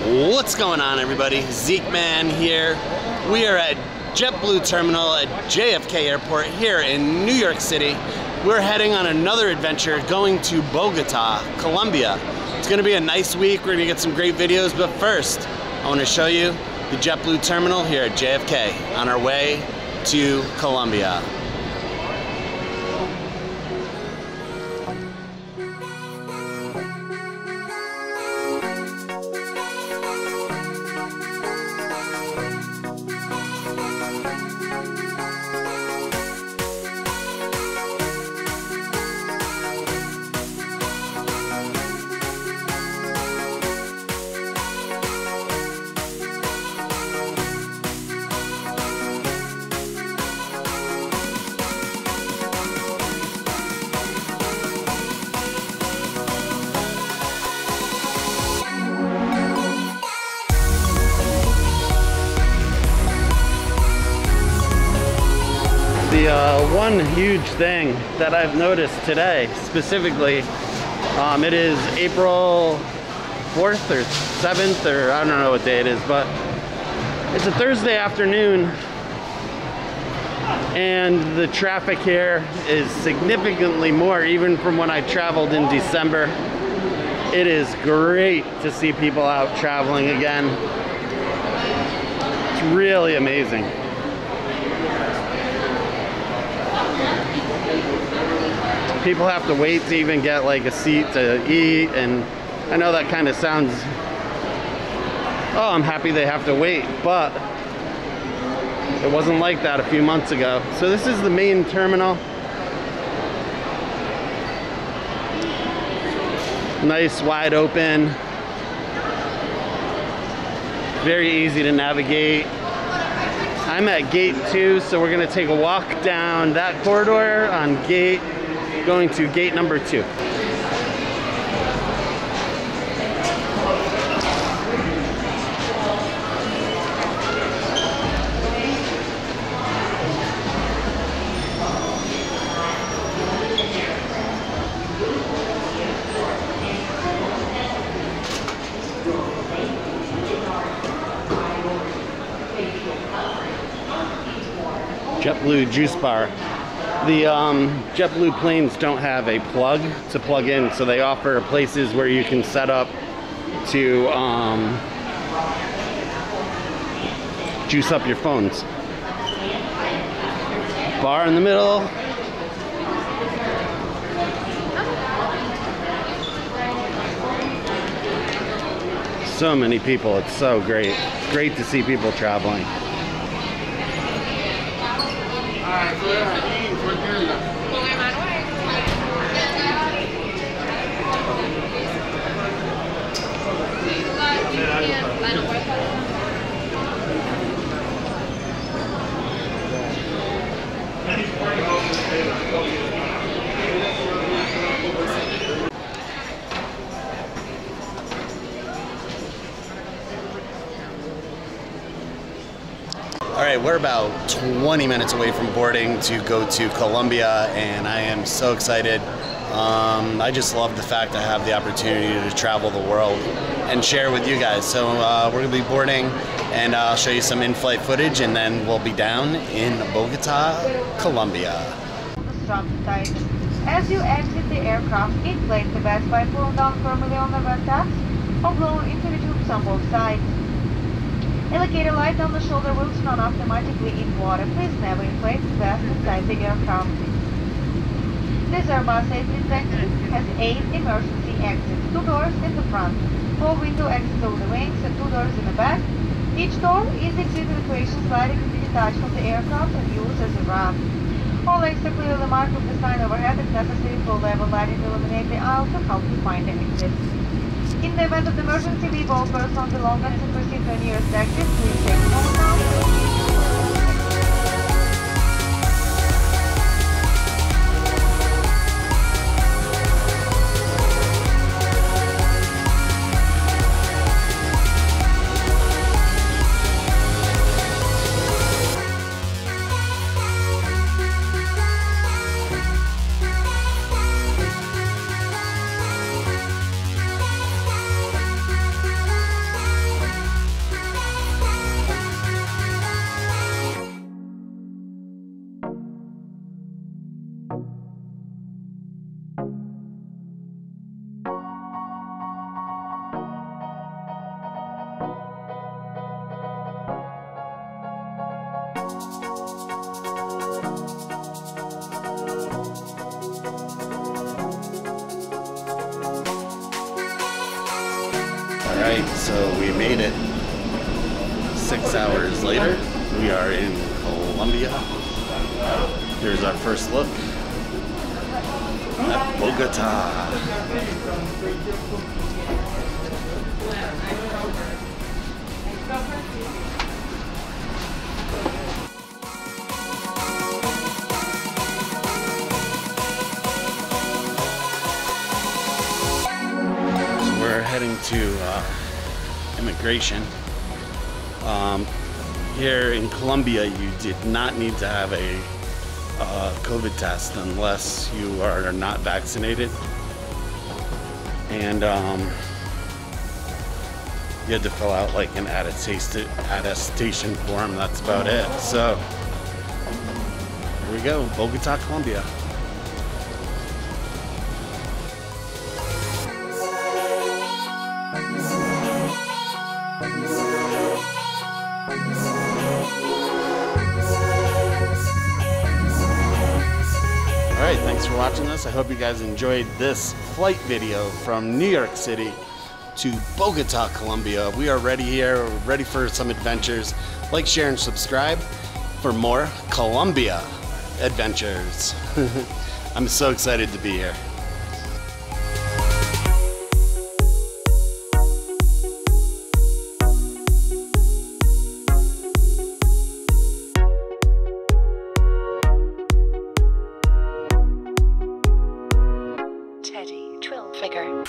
What's going on, everybody? Zeekman here. We are at JetBlue Terminal at JFK Airport here in New York City. We're heading on another adventure going to Bogota, Colombia. It's going to be a nice week. We're going to get some great videos, but first, I want to show you the JetBlue Terminal here at JFK on our way to Colombia. The one huge thing that I've noticed today, specifically, it is April 4th or 7th, or I don't know what day it is, but it's a Thursday afternoon, and the traffic here is significantly more, even from when I traveled in December. It is great to see people out traveling again. It's really amazing. People have to wait to even get like a seat to eat, and I know that kind of sounds, oh, I'm happy they have to wait, but it wasn't like that a few months ago. So this is the main terminal. Nice, wide open, very easy to navigate. I'm at gate 2, so we're gonna take a walk down that corridor on going to gate number 2. JetBlue juice bar. The JetBlue planes don't have a plug to plug in, so they offer places where you can set up to juice up your phones. Bar in the middle. So many people, it's so great. Great to see people traveling. All right, we're about 20 minutes away from boarding to go to Colombia, and I am so excited. I just love the fact I have the opportunity to travel the world and share with you guys. So we're gonna be boarding, and I'll show you some in-flight footage, and then we'll be down in Bogota, Colombia. As you exit the aircraft, inflate the bags by pulling down firmly on the red tabs or blowing into the tubes on both sides. Alligator light down the shoulder will turn automatically in water. Please never inflate the bags inside the aircraft. This Airbus A320 has 8 emergency exits, 2 doors in the front, 4 window exits over the wings, and 2 doors in the back. Each door is exit evacuation sliding to be detached from the aircraft and used as a ramp. All legs are clearly marked with the sign overhead. If necessary, full level lighting to illuminate the aisle to help you find the exit. In the event of emergency, leave all personal belongings and proceed to a nearest exit. Please take a moment now. Alright, so we made it 6 hours later. We are in Colombia. Here's our first look at Bogota. We're heading to immigration. Here in Colombia, you did not need to have a COVID test unless you are not vaccinated, and you had to fill out like an attestation form. That's about it. So here we go, Bogota, Colombia. Alright, thanks for watching this. I hope you guys enjoyed this flight video from New York City to Bogota, Colombia. We are ready here, ready for some adventures. Like, share, and subscribe for more Colombia adventures. I'm so excited to be here. Teddy, Twill Figure.